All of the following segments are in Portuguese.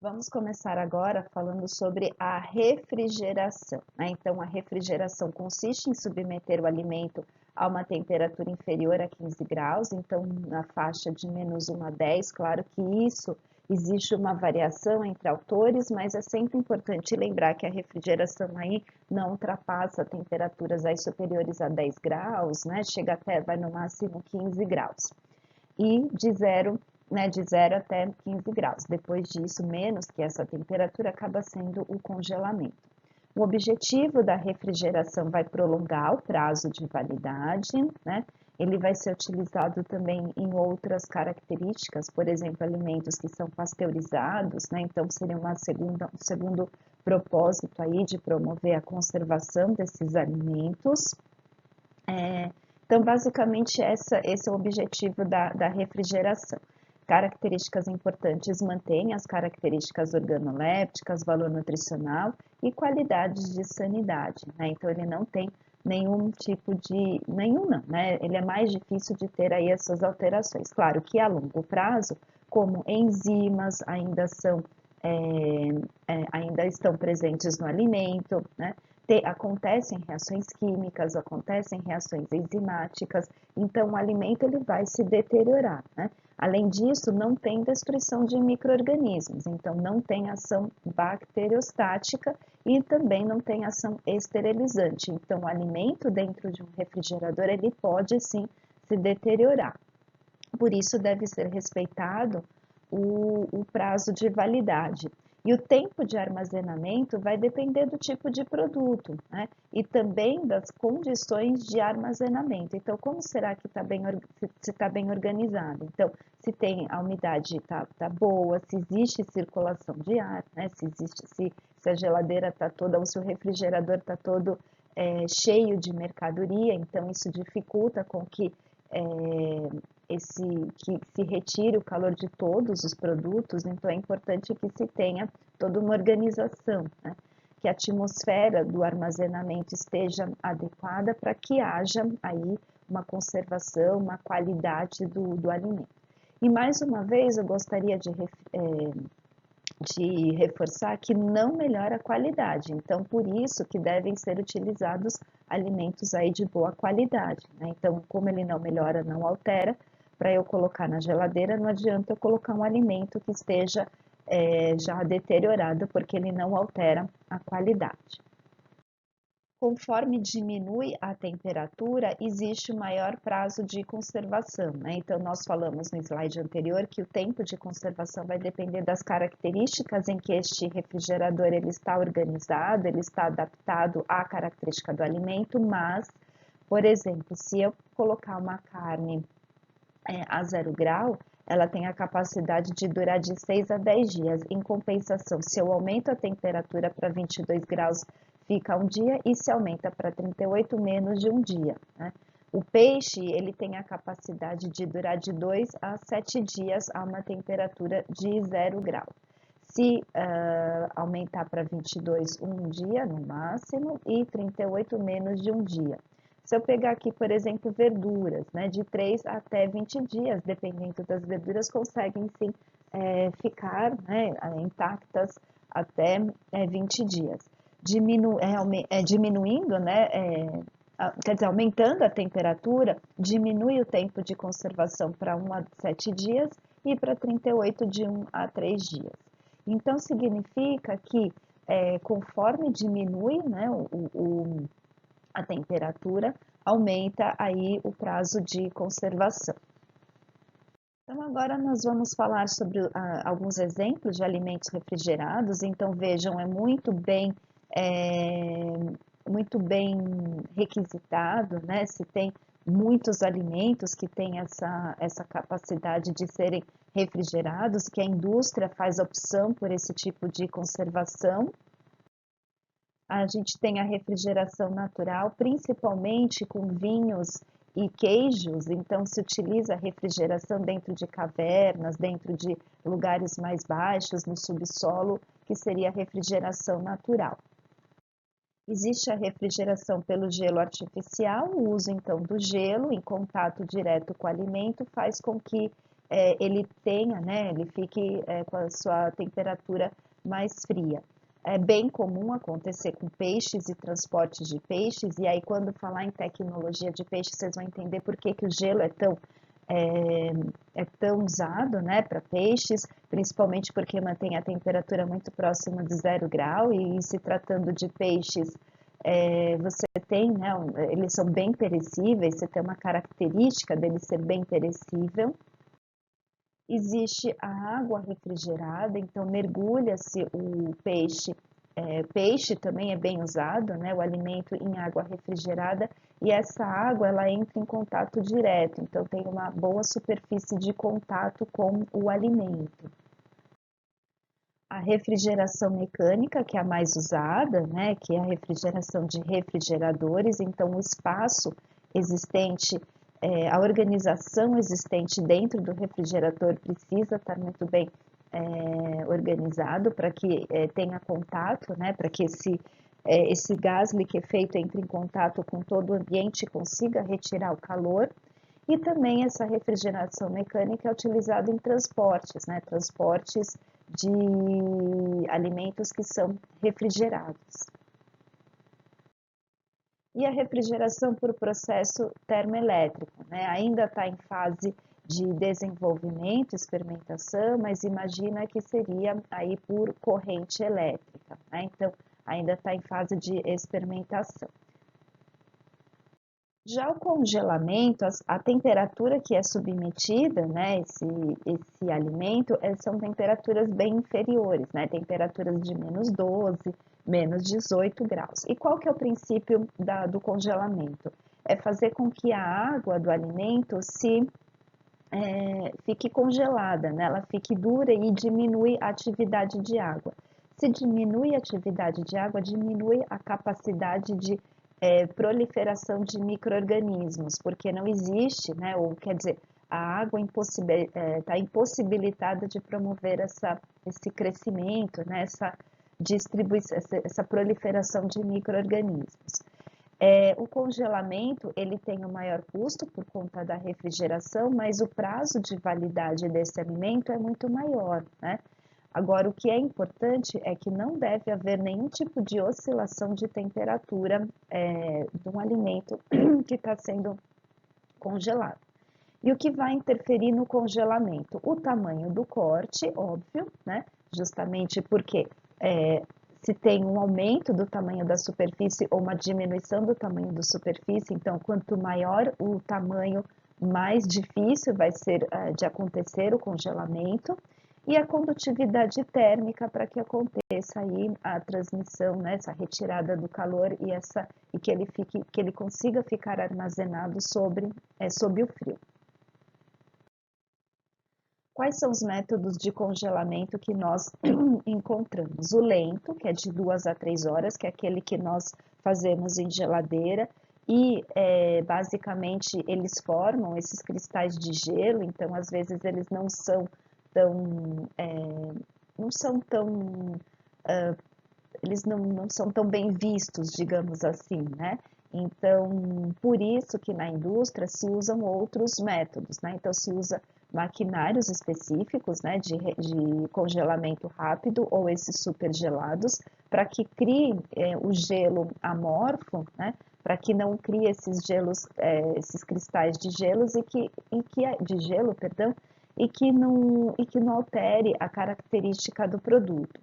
Vamos começar agora falando sobre a refrigeração, né? Então, a refrigeração consiste em submeter o alimento a uma temperatura inferior a 15 graus, então na faixa de -1 a 10, claro que isso existe uma variação entre autores, mas é sempre importante lembrar que a refrigeração aí não ultrapassa temperaturas aí superiores a 10 graus, né? Chega até, vai no máximo 15 graus. E de 0 até 15 graus. Depois disso, menos que essa temperatura, acaba sendo o congelamento. O objetivo da refrigeração vai prolongar o prazo de validade, né? Ele vai ser utilizado também em outras características, por exemplo, alimentos que são pasteurizados, né? Então, seria um segundo propósito aí de promover a conservação desses alimentos. Então, basicamente, esse é o objetivo da refrigeração. Características importantes: mantém as características organolépticas, valor nutricional e qualidades de sanidade, né? Então, ele não tem nenhum tipo de... nenhum não, né? Ele é mais difícil de ter aí essas alterações. Claro que a longo prazo, como enzimas ainda estão presentes no alimento, né? Acontecem reações químicas, acontecem reações enzimáticas, então o alimento ele vai se deteriorar, né? Além disso, não tem destruição de micro-organismos, então não tem ação bacteriostática e também não tem ação esterilizante. Então, o alimento dentro de um refrigerador, ele pode sim se deteriorar. Por isso, deve ser respeitado o prazo de validade. E o tempo de armazenamento vai depender do tipo de produto, né? E também das condições de armazenamento. Então, como será que se está bem organizado? Então, se tem a umidade tá boa, se existe circulação de ar, né? Se a geladeira está toda, ou se o refrigerador está todo cheio de mercadoria, então isso dificulta com que que se retire o calor de todos os produtos, então é importante que se tenha toda uma organização, né? Que a atmosfera do armazenamento esteja adequada para que haja aí uma conservação, uma qualidade do alimento. E mais uma vez eu gostaria de reforçar que não melhora a qualidade, então por isso que devem ser utilizados alimentos aí de boa qualidade, né? Então, como ele não melhora, não altera, para eu colocar na geladeira, não adianta eu colocar um alimento que esteja já deteriorado, porque ele não altera a qualidade. Conforme diminui a temperatura, existe um maior prazo de conservação, né? Então, nós falamos no slide anterior que o tempo de conservação vai depender das características em que este refrigerador ele está organizado, ele está adaptado à característica do alimento, mas, por exemplo, se eu colocar uma carne a 0 grau, ela tem a capacidade de durar de 6 a 10 dias. Em compensação, se eu aumento a temperatura para 22 graus, fica um dia, e se aumenta para 38, menos de um dia, né? O peixe, ele tem a capacidade de durar de 2 a 7 dias a uma temperatura de 0 grau. Se aumentar para 22, um dia no máximo, e 38, menos de um dia. Se eu pegar aqui, por exemplo, verduras, né, de 3 até 20 dias, dependendo das verduras, conseguem sim ficar, né, intactas até 20 dias. Diminuindo, né, quer dizer, aumentando a temperatura, diminui o tempo de conservação para 1 a 7 dias e para 38 de 1 a 3 dias. Então, significa que conforme diminui, né, a temperatura, aumenta aí o prazo de conservação. Então, agora nós vamos falar sobre alguns exemplos de alimentos refrigerados. Então, vejam, é muito bem requisitado, né? Se tem muitos alimentos que têm essa capacidade de serem refrigerados, que a indústria faz opção por esse tipo de conservação. A gente tem a refrigeração natural, principalmente com vinhos e queijos, então se utiliza a refrigeração dentro de cavernas, dentro de lugares mais baixos, no subsolo, que seria a refrigeração natural. Existe a refrigeração pelo gelo artificial, o uso então do gelo em contato direto com o alimento faz com que ele tenha, né, ele fique com a sua temperatura mais fria. É bem comum acontecer com peixes e transportes de peixes, e aí quando falar em tecnologia de peixe, vocês vão entender por que que o gelo é, é tão usado, né, para peixes, principalmente porque mantém a temperatura muito próxima de 0 grau, e se tratando de peixes, você tem, né, eles são bem perecíveis, você tem uma característica dele ser bem perecível. Existe a água refrigerada, então mergulha-se o peixe. Peixe também é bem usado, né, o alimento em água refrigerada, e essa água ela entra em contato direto, então tem uma boa superfície de contato com o alimento. A refrigeração mecânica, que é a mais usada, né, que é a refrigeração de refrigeradores, então o espaço existente, a organização existente dentro do refrigerador precisa estar muito bem organizado para que tenha contato, né, para que esse gás liquefeito entre em contato com todo o ambiente e consiga retirar o calor. E também essa refrigeração mecânica é utilizada em transportes, né? Transportes de alimentos que são refrigerados. E a refrigeração por processo termoelétrico, né? Ainda está em fase de desenvolvimento, experimentação, mas imagina que seria aí por corrente elétrica, né? Então, ainda está em fase de experimentação. Já o congelamento, a temperatura que é submetida, né, esse alimento, são temperaturas bem inferiores, né, temperaturas de -12, -18 graus. E qual que é o princípio do congelamento? É fazer com que a água do alimento fique congelada, né, ela fique dura e diminui a atividade de água. Se diminui a atividade de água, diminui a capacidade de proliferação de micro-organismos, porque não existe, né, ou quer dizer, a água está impossibilitada de promover esse crescimento, né, essa distribuição, essa proliferação de micro-organismos. O congelamento, ele tem um maior custo por conta da refrigeração, mas o prazo de validade desse alimento é muito maior, né? Agora, o que é importante é que não deve haver nenhum tipo de oscilação de temperatura de um alimento que está sendo congelado. E o que vai interferir no congelamento? O tamanho do corte, óbvio, né? Justamente porque se tem um aumento do tamanho da superfície ou uma diminuição do tamanho da superfície, então quanto maior o tamanho, mais difícil vai ser de acontecer o congelamento. E a condutividade térmica para que aconteça aí a transmissão, né, essa retirada do calor e que ele consiga ficar armazenado sob o frio. Quais são os métodos de congelamento que nós encontramos? O lento, que é de 2 a 3 horas, que é aquele que nós fazemos em geladeira, e basicamente eles formam esses cristais de gelo, então às vezes eles não são tão, eles não são tão bem vistos, digamos assim, né? Então, por isso que na indústria se usam outros métodos, né? Então, se usa maquinários específicos, né, de congelamento rápido ou esses supergelados, para que crie o gelo amorfo, né? Para que não crie esses gelos, esses cristais de gelos de gelo, perdão, e que não altere a característica do produto.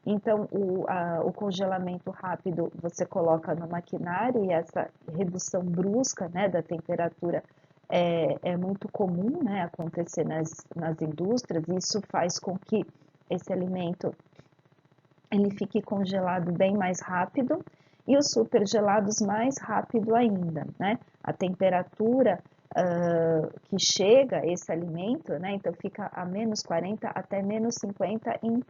Então, o congelamento rápido você coloca no maquinário e essa redução brusca, né, da temperatura é muito comum, né, acontecer nas indústrias, e isso faz com que esse alimento ele fique congelado bem mais rápido e os supergelados mais rápido ainda, né? A temperatura que chega esse alimento, né? Então fica a -40 até -50 em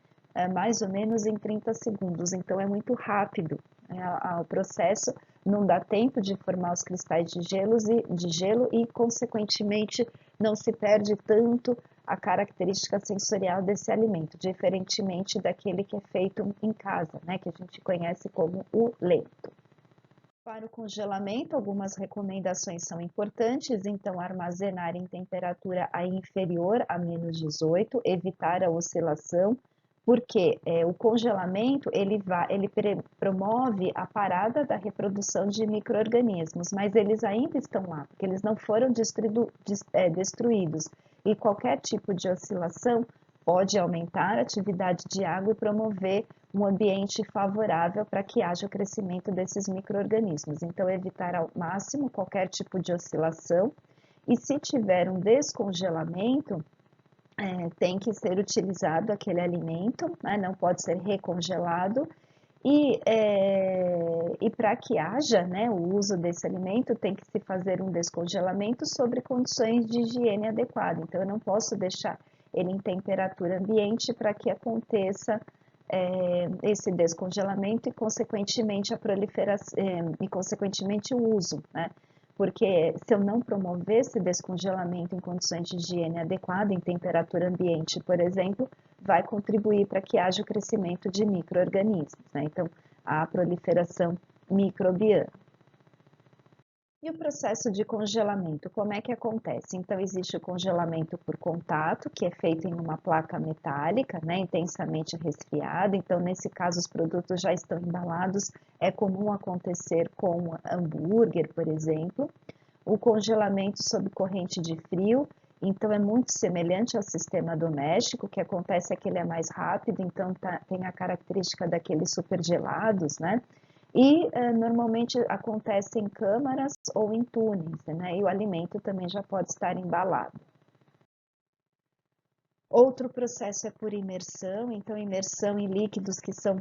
mais ou menos em 30 segundos. Então é muito rápido, né? O processo não dá tempo de formar os cristais de gelo e consequentemente não se perde tanto a característica sensorial desse alimento, diferentemente daquele que é feito em casa, né, que a gente conhece como o lento. Para o congelamento, algumas recomendações são importantes, então armazenar em temperatura inferior a -18, evitar a oscilação, porque o congelamento ele promove a parada da reprodução de micro-organismos, mas eles ainda estão lá, porque eles não foram destruídos, e qualquer tipo de oscilação pode aumentar a atividade de água e promover um ambiente favorável para que haja o crescimento desses micro-organismos. Então, evitar ao máximo qualquer tipo de oscilação, e se tiver um descongelamento, tem que ser utilizado aquele alimento, né? Não pode ser recongelado, e para que haja, né, o uso desse alimento, tem que se fazer um descongelamento sobre condições de higiene adequada. Então, eu não posso deixar ele em temperatura ambiente para que aconteça esse descongelamento e, consequentemente, a proliferação e, consequentemente, o uso, né? Porque se eu não promover esse descongelamento em condições de higiene adequada, em temperatura ambiente, por exemplo, vai contribuir para que haja o crescimento de micro-organismos, né? Então, a proliferação microbiana. E o processo de congelamento, como é que acontece? Então, existe o congelamento por contato, que é feito em uma placa metálica, né, intensamente resfriada. Então, nesse caso, os produtos já estão embalados. É comum acontecer com hambúrguer, por exemplo. O congelamento sob corrente de frio, então é muito semelhante ao sistema doméstico. O que acontece é que ele é mais rápido, então tem a característica daqueles supergelados, né? E normalmente acontece em câmaras ou em túneis, né? E o alimento também já pode estar embalado. Outro processo é por imersão, então imersão em líquidos que são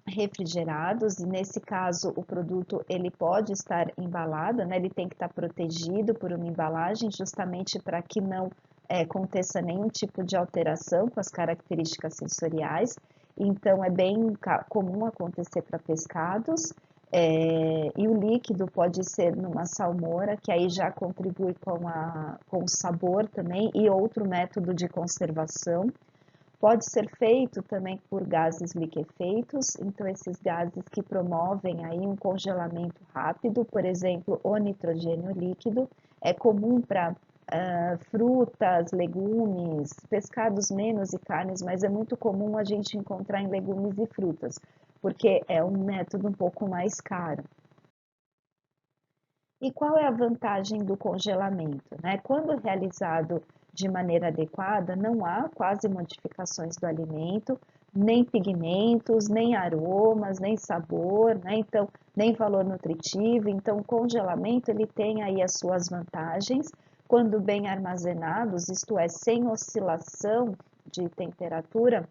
refrigerados, e nesse caso o produto ele pode estar embalado, né? Ele tem que estar protegido por uma embalagem, justamente para que não aconteça nenhum tipo de alteração com as características sensoriais. Então, é bem comum acontecer para pescados, e o líquido pode ser numa salmoura, que aí já contribui com o sabor também, e outro método de conservação. Pode ser feito também por gases liquefeitos, então esses gases que promovem aí um congelamento rápido, por exemplo, o nitrogênio líquido, é comum para frutas, legumes, pescados menos e carnes, mas é muito comum a gente encontrar em legumes e frutas, porque é um método um pouco mais caro. E qual é a vantagem do congelamento, né? Quando realizado de maneira adequada, não há quase modificações do alimento, nem pigmentos, nem aromas, nem sabor, né? Então, nem valor nutritivo. Então, o congelamento ele tem aí as suas vantagens quando bem armazenados, isto é, sem oscilação de temperatura,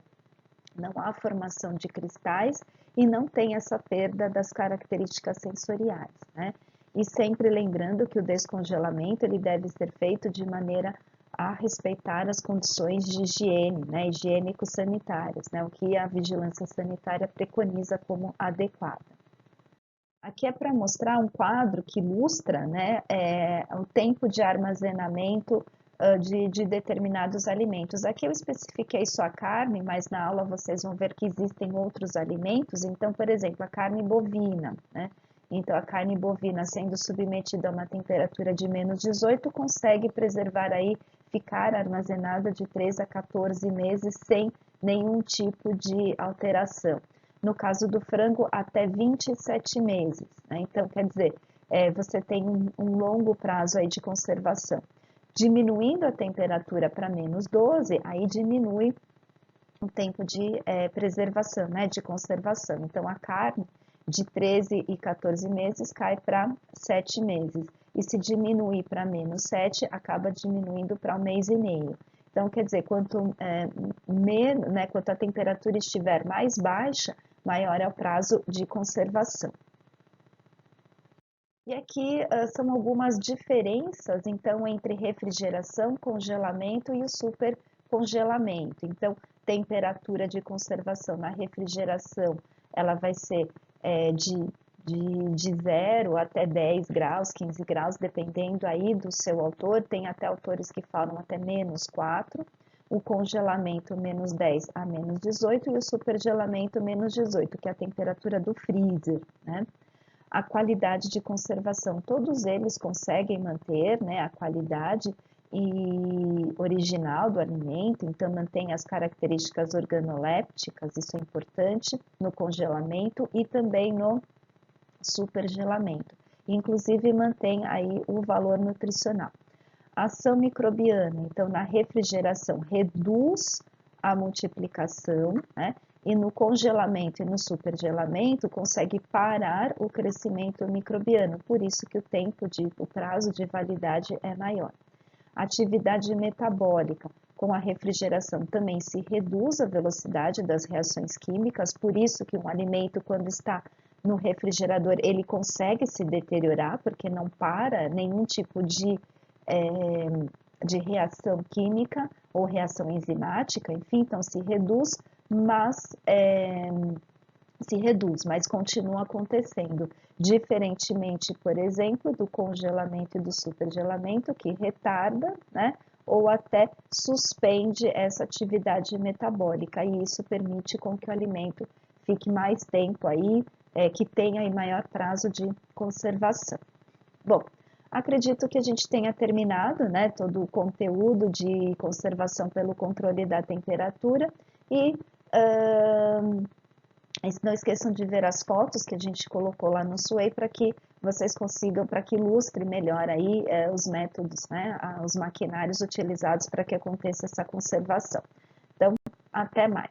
não há formação de cristais e não tem essa perda das características sensoriais, né? E sempre lembrando que o descongelamento ele deve ser feito de maneira a respeitar as condições de higiene, né, higiênico-sanitárias, né, o que a vigilância sanitária preconiza como adequada. Aqui é para mostrar um quadro que ilustra, né, o tempo de armazenamento de determinados alimentos. Aqui eu especifiquei só a carne, mas na aula vocês vão ver que existem outros alimentos. Então, por exemplo, a carne bovina, né? Então, a carne bovina sendo submetida a uma temperatura de -18 consegue preservar aí, ficar armazenada de 3 a 14 meses sem nenhum tipo de alteração. No caso do frango, até 27 meses, né? Então, quer dizer, você tem um longo prazo aí de conservação. Diminuindo a temperatura para -12, aí diminui o tempo de preservação, né, de conservação. Então, a carne de 13 e 14 meses cai para 7 meses. E se diminuir para -7, acaba diminuindo para 1 mês e meio. Então, quer dizer, quanto a temperatura estiver mais baixa, maior é o prazo de conservação. E aqui são algumas diferenças, então, entre refrigeração, congelamento e o supercongelamento. Então, temperatura de conservação na refrigeração, ela vai ser de 0 até 10 graus, 15 graus, dependendo aí do seu autor. Tem até autores que falam até -4. O congelamento -10 a -18 e o supergelamento -18, que é a temperatura do freezer, né? a qualidade de conservação. Todos eles conseguem manter, né, a qualidade original do alimento, então mantém as características organolépticas, isso é importante, no congelamento e também no supergelamento. Inclusive mantém aí o valor nutricional. Ação microbiana, então na refrigeração reduz a multiplicação, né? E no congelamento e no supergelamento consegue parar o crescimento microbiano, por isso que o prazo de validade é maior. Atividade metabólica, com a refrigeração também se reduz a velocidade das reações químicas, por isso que um alimento quando está no refrigerador ele consegue se deteriorar, porque não para nenhum tipo de reação química ou reação enzimática, enfim, então se reduz, mas continua acontecendo, diferentemente, por exemplo, do congelamento e do supergelamento, que retarda, né, ou até suspende essa atividade metabólica, e isso permite com que o alimento fique mais tempo aí, que tenha aí maior prazo de conservação. Bom, acredito que a gente tenha terminado, né, todo o conteúdo de conservação pelo controle da temperatura e não esqueçam de ver as fotos que a gente colocou lá no Sway para que vocês consigam, para que ilustre melhor aí os métodos, né, os maquinários utilizados para que aconteça essa conservação. Então, até mais.